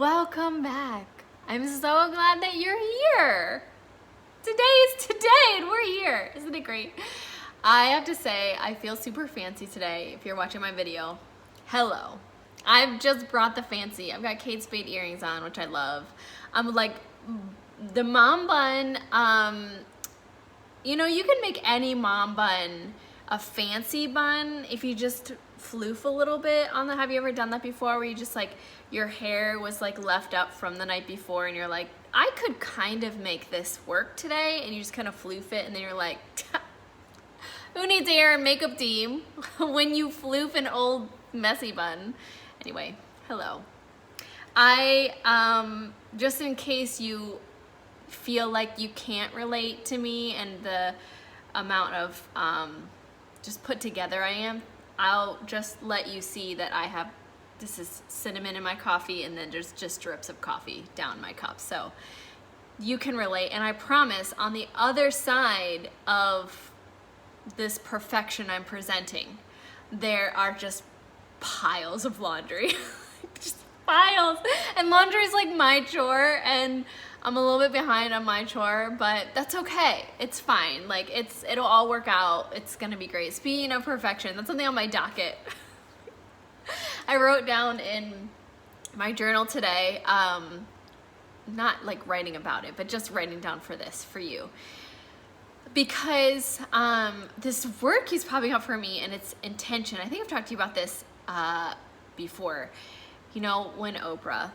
Welcome back. I'm so glad that you're here. Today is today and we're here. Isn't it great? I have to say, I feel super fancy today if you're watching my video. Hello. I've just brought the fancy. I've got Kate Spade earrings on, which I love. I'm like, the mom bun, you know, you can make any mom bun a fancy bun if you just floof a little bit on the, have you ever done that before where you just like, your hair was like left up from the night before and you're like, I could kind of make this work today, and you just kind of floof it and then you're like, who needs a hair and makeup team when you floof an old messy bun? Anyway, hello. Just in case you feel like you can't relate to me and the amount of just put together I am, I'll just let you see that I have, this is cinnamon in my coffee and then there's just drips of coffee down my cup. So you can relate, and I promise on the other side of this perfection I'm presenting, there are just piles of laundry. Just piles. And laundry is like my chore, and I'm a little bit behind on my chore, but that's okay. It's fine. Like it'll all work out. It's gonna be great. Speaking of perfection, that's something on my docket. I wrote down in my journal today, not like writing about it, but just writing down for this, for you. Because this work keeps popping up for me, and it's intention. I think I've talked to you about this before. You know, when Oprah,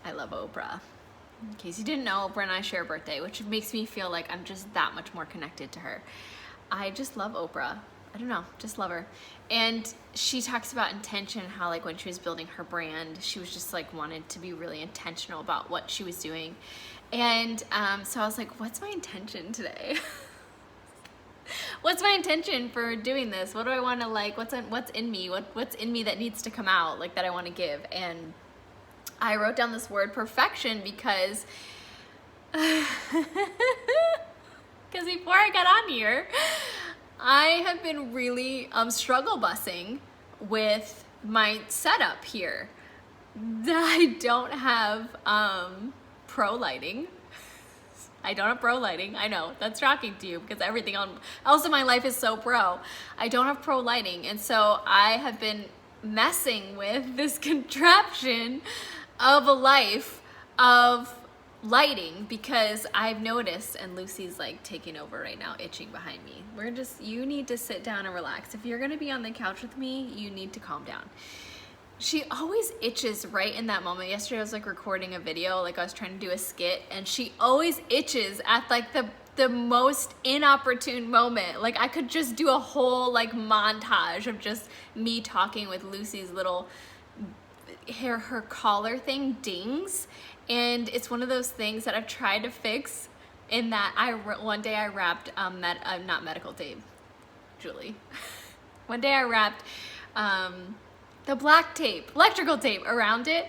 I love Oprah. In case you didn't know, Oprah and I share a birthday, which makes me feel like I'm just that much more connected to her. I just love Oprah. I don't know, just love her. And she talks about intention, how like when she was building her brand, she was just like wanted to be really intentional about what she was doing. And so I was like, what's my intention today? What's my intention for doing this? What do I want to like, what's in me? What's in me that needs to come out, like that I want to give? And I wrote down this word perfection because before I got on here, I have been really struggle bussing with my setup here. I don't have pro lighting. I don't have pro lighting. I know that's shocking to you because everything else in my life is so pro. I don't have pro lighting, and so I have been messing with this contraption of a life of lighting because I've noticed, and Lucy's like taking over right now, itching behind me. You need to sit down and relax. If you're gonna be on the couch with me, you need to calm down. She always itches right in that moment. Yesterday I was like recording a video, like I was trying to do a skit, and she always itches at like the most inopportune moment. Like I could just do a whole like montage of just me talking with Lucy's little her collar thing dings, and it's one of those things that I've tried to fix in that one day I wrapped not medical tape, Julie. One day I wrapped the black tape, electrical tape around it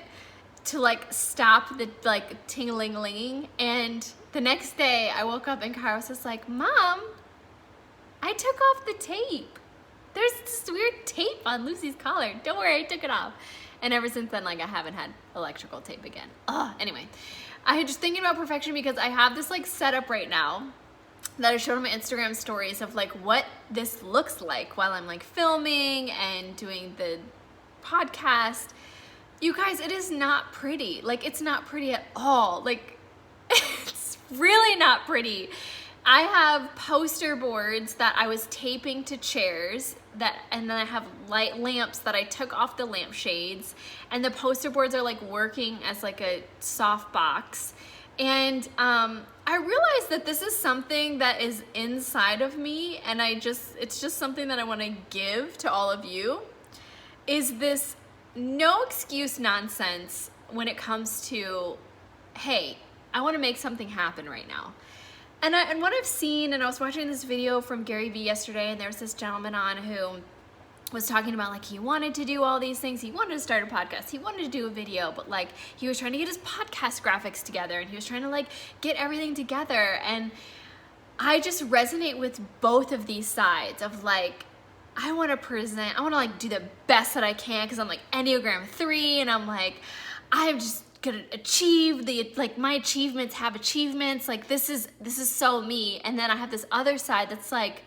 to like stop the like ting-a-ling-linging, and the next day I woke up and Kara was just like, Mom, I took off the tape. There's this weird tape on Lucy's collar. Don't worry, I took it off. And ever since then, like I haven't had electrical tape again. Anyway, I was just thinking about perfection because I have this like setup right now that I showed on my Instagram stories of like what this looks like while I'm like filming and doing the podcast. You guys, it is not pretty. Like it's not pretty at all. Like it's really not pretty. I have poster boards that I was taping to chairs and then I have light lamps that I took off the lampshades, and the poster boards are like working as like a soft box. And I realized that this is something that is inside of me, and it's just something that I want to give to all of you, is this no excuse nonsense when it comes to, hey, I want to make something happen right now. And what I've seen, and I was watching this video from Gary Vee yesterday, and there was this gentleman on who was talking about like he wanted to do all these things. He wanted to start a podcast. He wanted to do a video, but like he was trying to get his podcast graphics together, and he was trying to like get everything together. And I just resonate with both of these sides of like, I want to like do the best that I can because I'm like Enneagram 3, and I'm like, I'm just gonna achieve my achievements have achievements. Like this is so me. And then I have this other side that's like,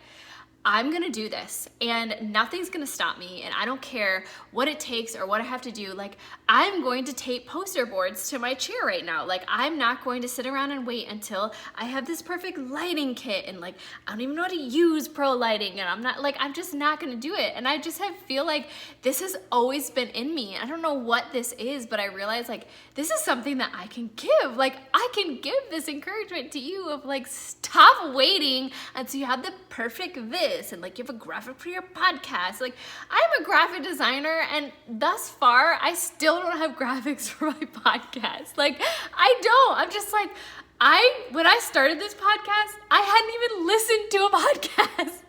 I'm gonna do this and nothing's gonna stop me, and I don't care what it takes or what I have to do. Like, I'm going to tape poster boards to my chair right now. Like, I'm not going to sit around and wait until I have this perfect lighting kit, and like, I don't even know how to use pro lighting, and I'm just not gonna do it. And I just feel like this has always been in me. I don't know what this is, but I realize like, this is something that I can give. Like, I can give this encouragement to you of like, stop waiting until you have the perfect this. And like, you have a graphic for your podcast. Like, I'm a graphic designer, and thus far I still don't have graphics for my podcast. Like, I don't. I'm just like, when I started this podcast, I hadn't even listened to a podcast.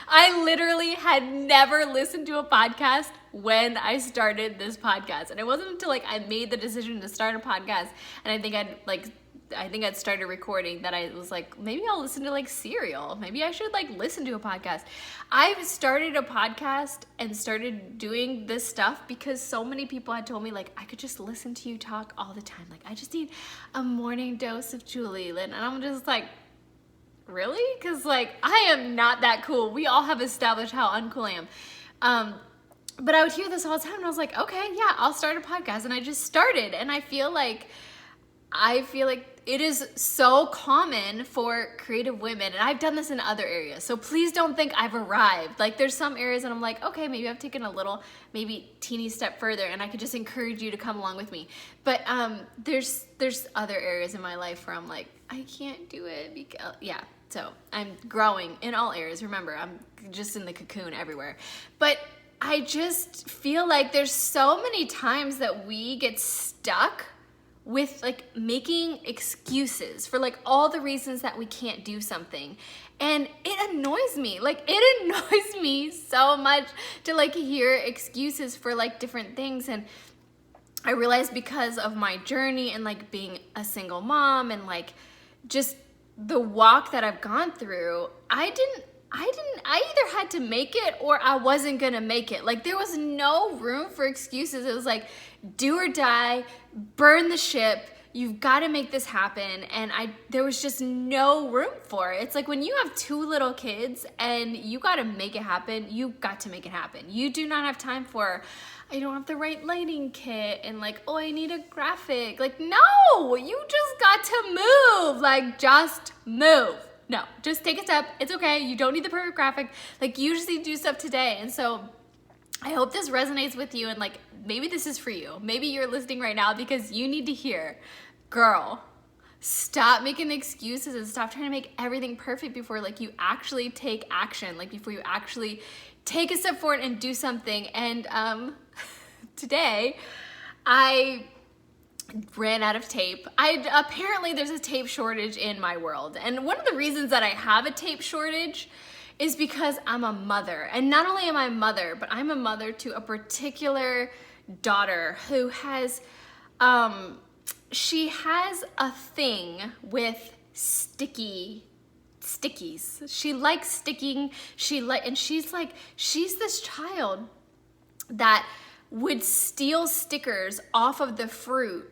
I literally had never listened to a podcast when I started this podcast. And it wasn't until like I made the decision to start a podcast, and I think I'd started recording, that I was like, maybe I'll listen to like Serial. Maybe I should like listen to a podcast. I started a podcast and started doing this stuff because so many people had told me like, I could just listen to you talk all the time. Like, I just need a morning dose of Julie Lynn. And I'm just like, really? Because like, I am not that cool. We all have established how uncool I am. But I would hear this all the time, and I was like, okay, yeah, I'll start a podcast. And I just started, and I feel like it is so common for creative women, and I've done this in other areas, so please don't think I've arrived. Like, there's some areas and I'm like, okay, maybe I've taken a little, maybe teeny step further, and I could just encourage you to come along with me. But there's other areas in my life where I'm like, I can't do it because, yeah. So I'm growing in all areas. Remember, I'm just in the cocoon everywhere. But I just feel like there's so many times that we get stuck with like making excuses for like all the reasons that we can't do something. And it annoys me. Like, it annoys me so much to like hear excuses for like different things. And I realized because of my journey and like being a single mom and like just the walk that I've gone through, I either had to make it or I wasn't gonna make it. Like, there was no room for excuses. It was like, do or die, burn the ship, you've got to make this happen. And there was just no room for it. It's like when you have 2 little kids and you got to make it happen, you got to make it happen. You do not have time for, I don't have the right lighting kit, and like, oh, I need a graphic. Like, no, you just got to move. Like, just move. No, just take a step. It's okay. You don't need the perfect graphic. Like, you just need to do stuff today. And so I hope this resonates with you, and like, maybe this is for you. Maybe you're listening right now because you need to hear, girl, stop making excuses and stop trying to make everything perfect before like you actually take action, like before you actually take a step forward and do something. And today I ran out of tape. Apparently there's a tape shortage in my world. And one of the reasons that I have a tape shortage is because I'm a mother. And not only am I a mother, but I'm a mother to a particular daughter who has, she has a thing with stickies. She likes sticking. And she's this child that would steal stickers off of the fruit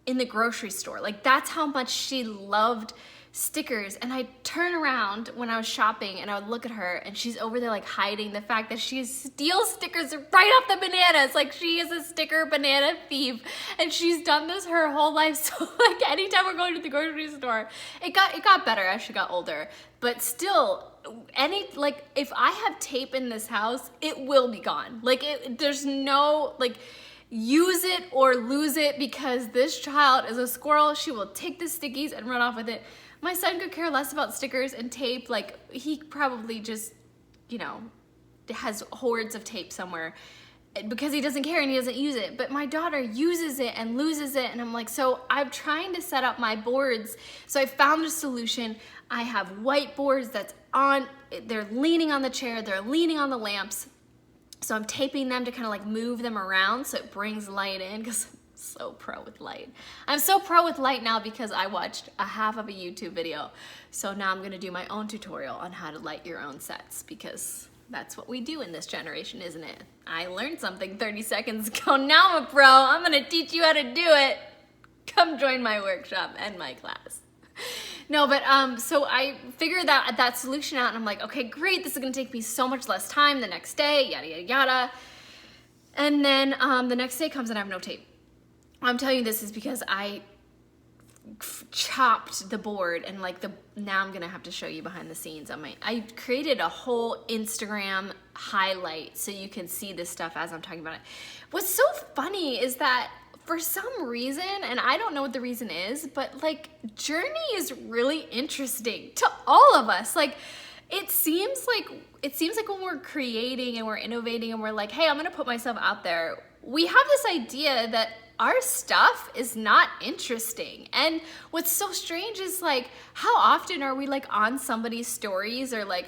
in the grocery store. Like, that's how much she loved stickers. And I turn around when I was shopping and I would look at her, and she's over there like hiding the fact that she steals stickers right off the bananas. Like, she is a sticker banana thief, and she's done this her whole life. So like, anytime we're going to the grocery store, it got better as she got older, but still, if I have tape in this house, it will be gone. Like, there's no, like, use it or lose it, because this child is a squirrel. She will take the stickies and run off with it. My son could care less about stickers and tape. Like, he probably just, has hordes of tape somewhere because he doesn't care and he doesn't use it. But my daughter uses it and loses it. And I'm like, so I'm trying to set up my boards. So I found a solution. I have whiteboards they're leaning on the chair, they're leaning on the lamps. So I'm taping them to kind of like move them around so it brings light in, because I'm so pro with light. I'm so pro with light now because I watched a half of a YouTube video. So now I'm gonna do my own tutorial on how to light your own sets, because that's what we do in this generation, isn't it? I learned something 30 seconds ago. Now I'm a pro. I'm gonna teach you how to do it. Come join my workshop and my class. No, but so I figured that solution out, and I'm like, okay, great, this is gonna take me so much less time the next day, yada, yada, yada. And then the next day comes and I have no tape. I'm telling you this is because I chopped the board, and like now I'm gonna have to show you behind the scenes on I created a whole Instagram highlight so you can see this stuff as I'm talking about it. What's so funny is that for some reason, and I don't know what the reason is, but like journey is really interesting to all of us. Like it seems like when we're creating and we're innovating and we're like, hey, I'm gonna put myself out there, we have this idea that our stuff is not interesting. And what's so strange is like, how often are we like on somebody's stories or like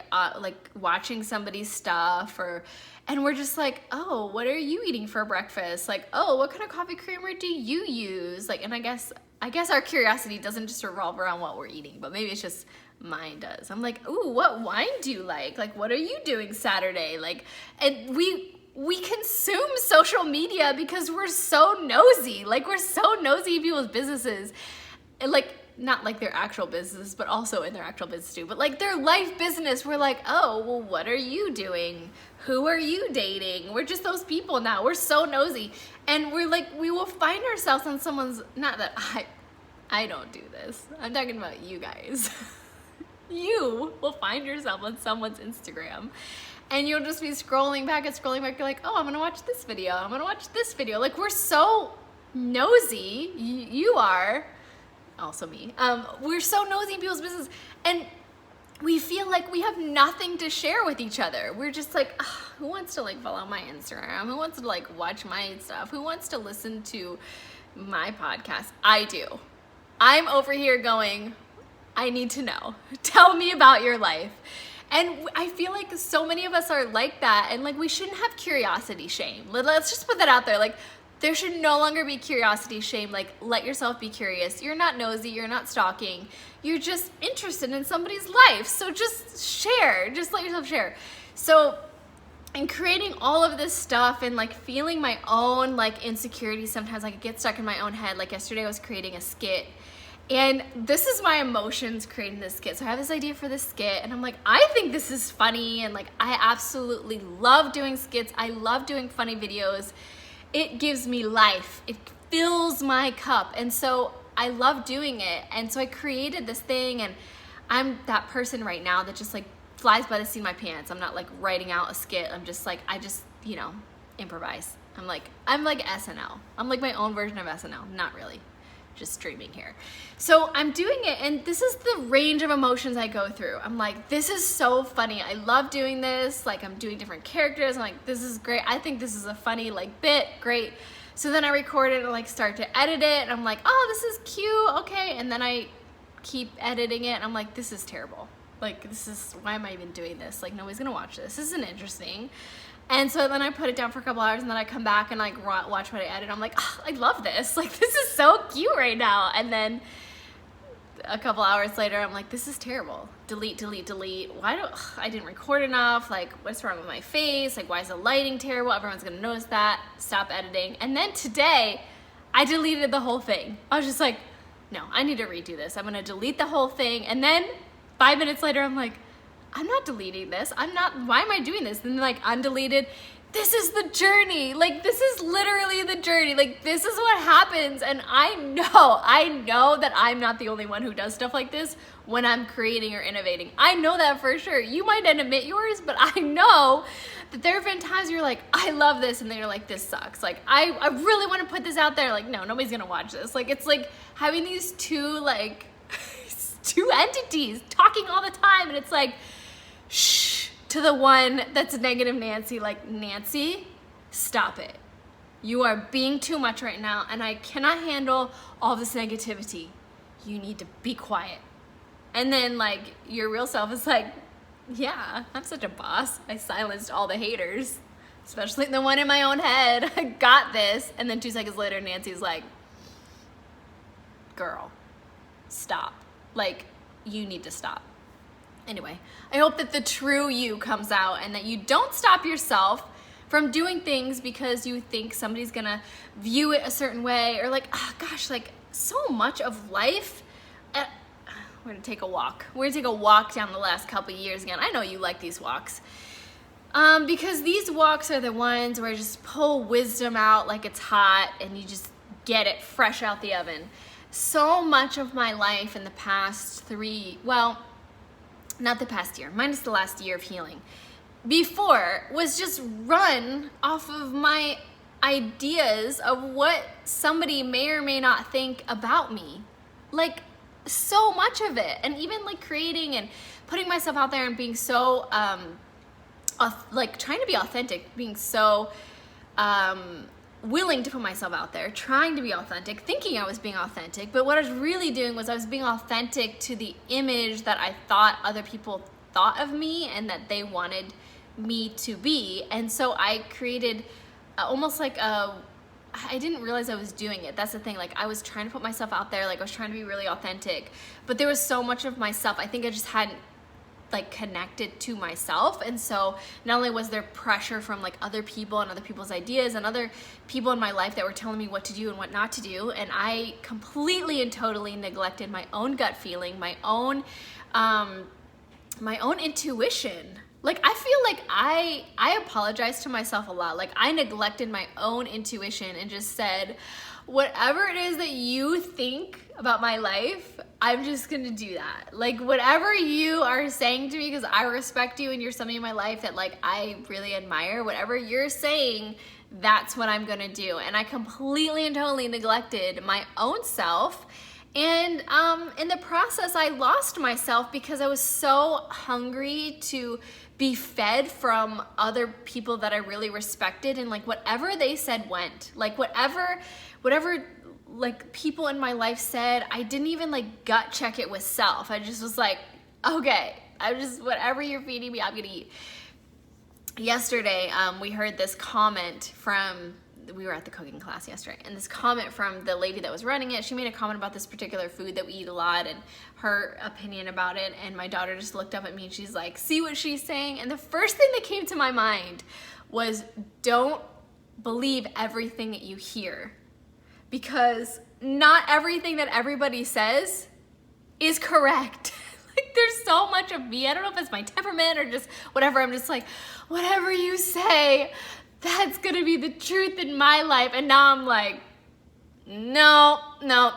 watching somebody's stuff, and we're just like, oh, what are you eating for breakfast? Like, oh, what kind of coffee creamer do you use? Like, and I guess our curiosity doesn't just revolve around what we're eating, but maybe it's just mine does. I'm like, ooh, what wine do you like? Like, what are you doing Saturday? Like, and we consume social media because we're so nosy. Like, we're so nosy in people's businesses. And like, not like their actual business, but also in their actual business too, but like their life business. We're like, oh, well, what are you doing? Who are you dating? We're just those people now. We're so nosy. And we're like, we will find ourselves on someone's, not that I don't do this. I'm talking about you guys. You will find yourself on someone's Instagram and you'll just be scrolling back. You're like, oh, I'm gonna watch this video. I'm gonna watch this video. Like, we're so nosy. You are, also me. We're so nosy in people's business, and we feel like we have nothing to share with each other. We're just like, who wants to like follow my Instagram? Who wants to like watch my stuff? Who wants to listen to my podcast? I do. I'm over here going, I need to know. Tell me about your life. And I feel like so many of us are like that, and like we shouldn't have curiosity shame. Let's just put that out there. Like, there should no longer be curiosity shame. Like, let yourself be curious. You're not nosy, you're not stalking. You're just interested in somebody's life. So just share, just let yourself share. So in creating all of this stuff and like feeling my own like insecurities, sometimes like I get stuck in my own head. Like yesterday I was creating a skit, and this is my emotions creating this skit. So I have this idea for this skit, and I'm like, I think this is funny, and like I absolutely love doing skits. I love doing funny videos. It gives me life. It fills my cup. And so I love doing it. And so I created this thing, and I'm that person right now that just like flies by the seat of my pants. I'm not like writing out a skit. I'm just like, you know, improvise. I'm like SNL. I'm like my own version of SNL. Not really, just streaming here. So I'm doing it, and this is the range of emotions I go through. I'm like, this is so funny. I love doing this. Like, I'm doing different characters. I'm like, this is great. I think this is a funny like bit. Great. So then I record it and like start to edit it, and I'm like, oh, this is cute. Okay. And then I keep editing it, and I'm like, this is terrible. Like, why am I even doing this? Like, nobody's gonna watch this. This isn't interesting. And so then I put it down for a couple hours, and then I come back and like watch what I edit. I'm like, oh, I love this. Like, this is so cute right now. And then a couple hours later, I'm like, this is terrible. Delete, delete, delete. I didn't record enough. Like, what's wrong with my face? Like, why is the lighting terrible? Everyone's gonna notice that. Stop editing. And then today, I deleted the whole thing. I was just like, no, I need to redo this. I'm gonna delete the whole thing. And then 5 minutes later, I'm like, I'm not deleting this. Why am I doing this? And then like undeleted. This is the journey. Like, this is literally the journey. Like, this is what happens. And I know that I'm not the only one who does stuff like this when I'm creating or innovating. I know that for sure. You might not admit yours, but I know that there have been times you're like, I love this. And then you're like, this sucks. Like, I really want to put this out there. Like, no, nobody's going to watch this. Like, it's like having these two entities talking all the time. And it's like, shh, to the one that's negative Nancy, like, Nancy, stop it. You are being too much right now, and I cannot handle all this negativity. You need to be quiet. And then like your real self is like, yeah, I'm such a boss. I silenced all the haters, especially the one in my own head. I got this. And then 2 seconds later, Nancy's like, girl, stop. Like, you need to stop. Anyway, I hope that the true you comes out, and that you don't stop yourself from doing things because you think somebody's gonna view it a certain way, or like, oh gosh, like so much of life. We're gonna take a walk. We're gonna take a walk down the last couple of years again. I know you like these walks. Because these walks are the ones where I just pull wisdom out like it's hot and you just get it fresh out the oven. So much of my life in the past not the past year, minus the last year of healing, before was just run off of my ideas of what somebody may or may not think about me. Like, so much of it. And even like creating and putting myself out there and being so, like trying to be authentic, being so willing to put myself out there, trying to be authentic, thinking I was being authentic, but what I was really doing was I was being authentic to the image that I thought other people thought of me and that they wanted me to be. And so I created almost like I didn't realize I was doing it. That's the thing. Like, I was trying to put myself out there. Like, I was trying to be really authentic, but there was so much of myself. I think I just hadn't like connected to myself. And so not only was there pressure from like other people and other people's ideas and other people in my life that were telling me what to do and what not to do, and I completely and totally neglected my own gut feeling, my own intuition. Like, I feel like I apologize to myself a lot. Like, I neglected my own intuition and just said, whatever it is that you think about my life, I'm just gonna do that. Like, whatever you are saying to me, because I respect you and you're somebody in my life that like I really admire, whatever you're saying, that's what I'm gonna do. And I completely and totally neglected my own self. And in the process, I lost myself because I was so hungry to be fed from other people that I really respected, and like whatever they said went. Like whatever like people in my life said, I didn't even like gut check it with self. I just was like, okay, whatever you're feeding me, I'm gonna eat. Yesterday, we heard this comment from, we were at the cooking class yesterday, and this comment from the lady that was running it. She made a comment about this particular food that we eat a lot and her opinion about it, and my daughter just looked up at me and she's like, see what she's saying? And the first thing that came to my mind was, don't believe everything that you hear, because not everything that everybody says is correct. Like, there's so much of me, I don't know if it's my temperament or just whatever, I'm just like, whatever you say, that's gonna be the truth in my life. And now I'm like, no,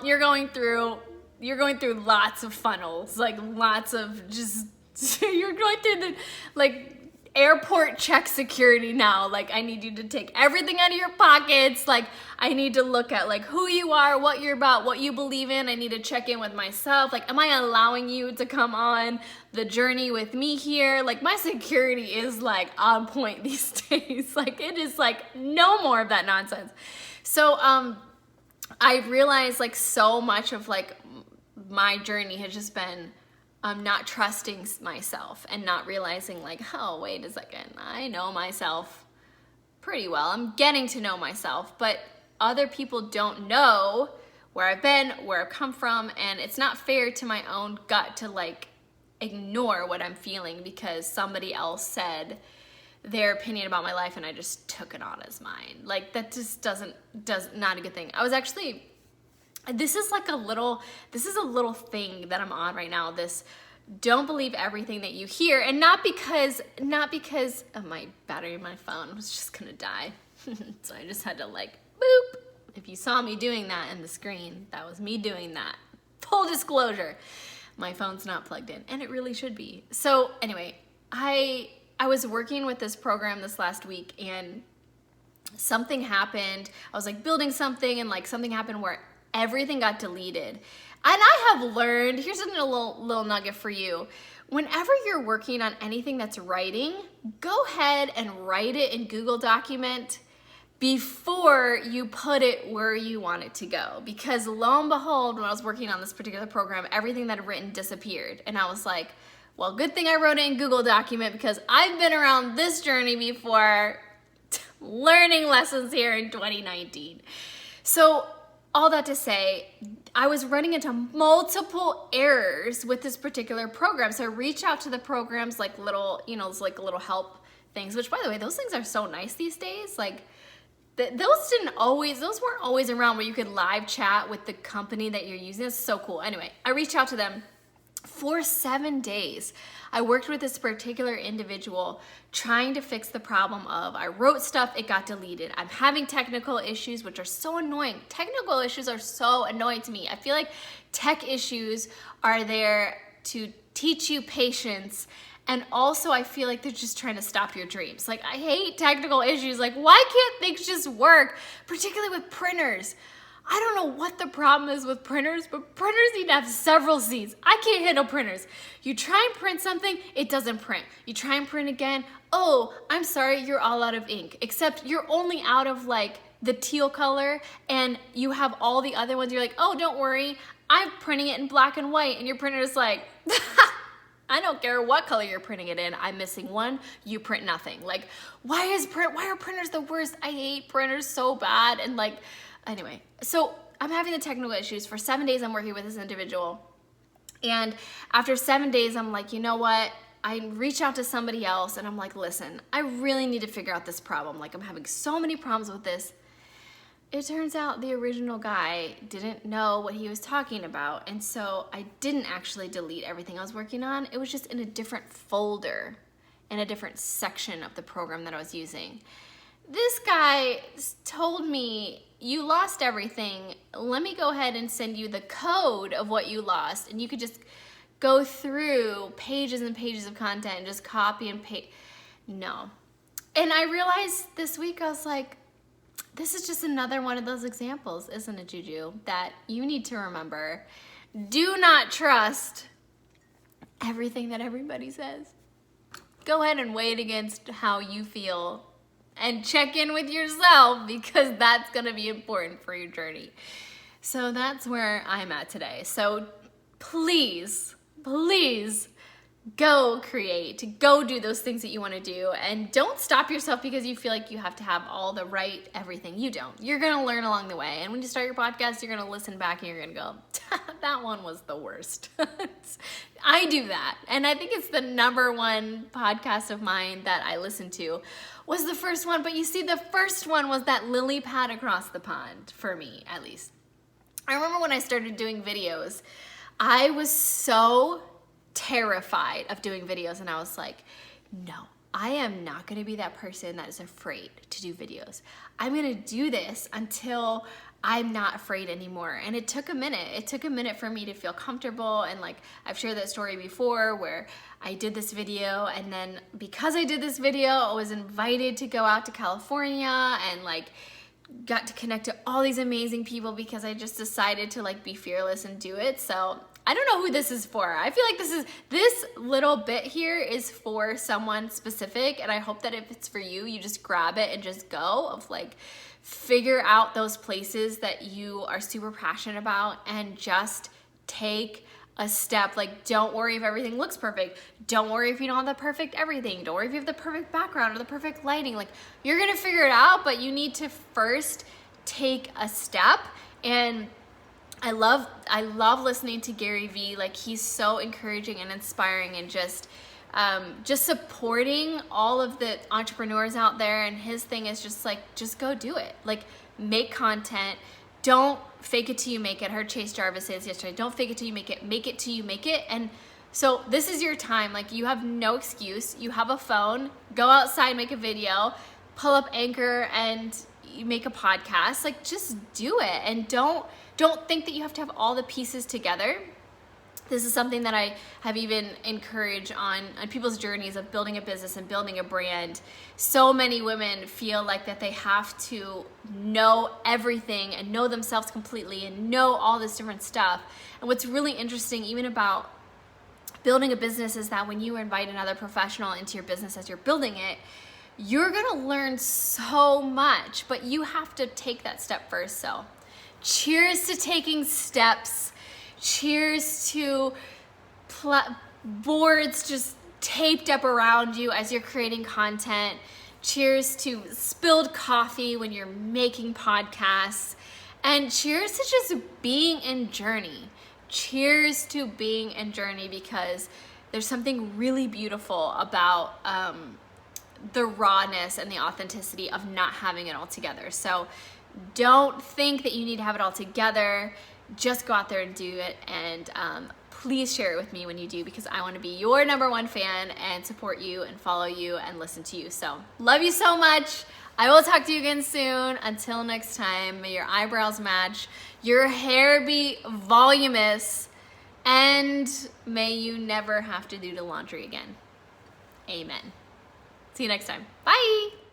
you're going through lots of funnels, like lots of just, you're going through the like airport check security now. Like, I need you to take everything out of your pockets. Like, I need to look at like who you are, what you're about, what you believe in. I need to check in with myself. Like, am I allowing you to come on the journey with me here? Like, my security is like on point these days. Like, it is like no more of that nonsense. So I realized like so much of like my journey has just been not trusting myself and not realizing like, oh, wait a second, I know myself pretty well. I'm getting to know myself, but other people don't know where I've been, where I've come from, and it's not fair to my own gut to like ignore what I'm feeling because somebody else said their opinion about my life and I just took it on as mine. Like, that just not a good thing. I was actually, this is a little thing that I'm on right now. This don't believe everything that you hear, and not because oh, my battery in my phone was just gonna die. So I just had to like boop. If you saw me doing that in the screen, that was me doing that. Full disclosure, my phone's not plugged in, and it really should be. So anyway, I was working with this program this last week, and something happened. I was like building something, and like something happened where everything got deleted. And I have learned, here's a little nugget for you. Whenever you're working on anything that's writing, go ahead and write it in Google Document before you put it where you want it to go. Because lo and behold, when I was working on this particular program, everything that I'd written disappeared. And I was like, well, good thing I wrote it in Google Document, because I've been around this journey before, learning lessons here in 2019. So all that to say, I was running into multiple errors with this particular program. So I reached out to the program's like little, like a little help things, which by the way, those things are so nice these days. Like those weren't always around where you could live chat with the company that you're using. It's so cool. Anyway, I reached out to them for 7 days. I worked with this particular individual trying to fix the problem of I wrote stuff, it got deleted. I'm having technical issues, which are so annoying. Technical issues are so annoying to me. I feel like tech issues are there to teach you patience. And also I feel like they're just trying to stop your dreams. Like I hate technical issues. Like why can't things just work? Particularly with printers. I don't know what the problem is with printers, but printers need to have several seats. I can't handle printers. You try and print something, it doesn't print. You try and print again, oh, I'm sorry, you're all out of ink. Except you're only out of like the teal color and you have all the other ones. You're like, oh, don't worry, I'm printing it in black and white. And your printer is like, I don't care what color you're printing it in. I'm missing one, you print nothing. Like, why are printers the worst? I hate printers so bad. And like, anyway, so I'm having the technical issues. For 7 days, I'm working with this individual. And after 7 days, I'm like, you know what? I reach out to somebody else and I'm like, listen, I really need to figure out this problem. Like I'm having so many problems with this. It turns out the original guy didn't know what he was talking about. And so I didn't actually delete everything I was working on. It was just in a different folder, in a different section of the program that I was using. This guy told me, you lost everything. Let me go ahead and send you the code of what you lost. And you could just go through pages and pages of content and just copy and paste. No. And I realized this week, I was like, this is just another one of those examples, isn't it, Juju, that you need to remember. Do not trust everything that everybody says. Go ahead and weigh it against how you feel and check in with yourself because that's gonna be important for your journey. So that's where I'm at today. So please, please go create, go do those things that you wanna do, and don't stop yourself because you feel like you have to have all the right everything. You don't. You're gonna learn along the way. And when you start your podcast, you're gonna listen back and you're gonna go, that one was the worst. I do that. And I think it's the #1 podcast of mine that I listen to was the first one. But you see, the first one was that lily pad across the pond, for me at least. I remember when I started doing videos, I was so terrified of doing videos, and I was like, no, I am not gonna be that person that is afraid to do videos. I'm gonna do this until I'm not afraid anymore. And it took a minute. It took a minute for me to feel comfortable. And like, I've shared that story before where I did this video, and then because I did this video, I was invited to go out to California and like got to connect to all these amazing people because I just decided to like be fearless and do it. So I don't know who this is for. I feel like this little bit here is for someone specific, and I hope that if it's for you, you just grab it and just go, of like figure out those places that you are super passionate about and just take a step. Like, don't worry if everything looks perfect. Don't worry if you don't have the perfect everything. Don't worry if you have the perfect background or the perfect lighting. Like, you're gonna figure it out, but you need to first take a step. And I love listening to Gary Vee. Like, he's so encouraging and inspiring, and just supporting all of the entrepreneurs out there. And his thing is just like, just go do it. Like, make content. Don't fake it till you make it. I heard Chase Jarvis say this yesterday. Don't fake it till you make it till you make it. And so this is your time. Like, you have no excuse. You have a phone, go outside, make a video, pull up Anchor, and you make a podcast. Like, just do it. And don't think that you have to have all the pieces together. This is something that I have even encouraged on people's journeys of building a business and building a brand. So many women feel like that they have to know everything and know themselves completely and know all this different stuff. And what's really interesting even about building a business is that when you invite another professional into your business as you're building it, you're gonna learn so much, but you have to take that step first. So cheers to taking steps. Cheers to boards just taped up around you as you're creating content. Cheers to spilled coffee when you're making podcasts. And cheers to just being in journey. Cheers to being in journey, because there's something really beautiful about the rawness and the authenticity of not having it all together. So don't think that you need to have it all together. Just go out there and do it, and please share it with me when you do, because I want to be your #1 fan and support you and follow you and listen to you. So love you so much. I will talk to you again soon. Until next time, may your eyebrows match, your hair be voluminous, and may you never have to do the laundry again. Amen. See you next time. Bye.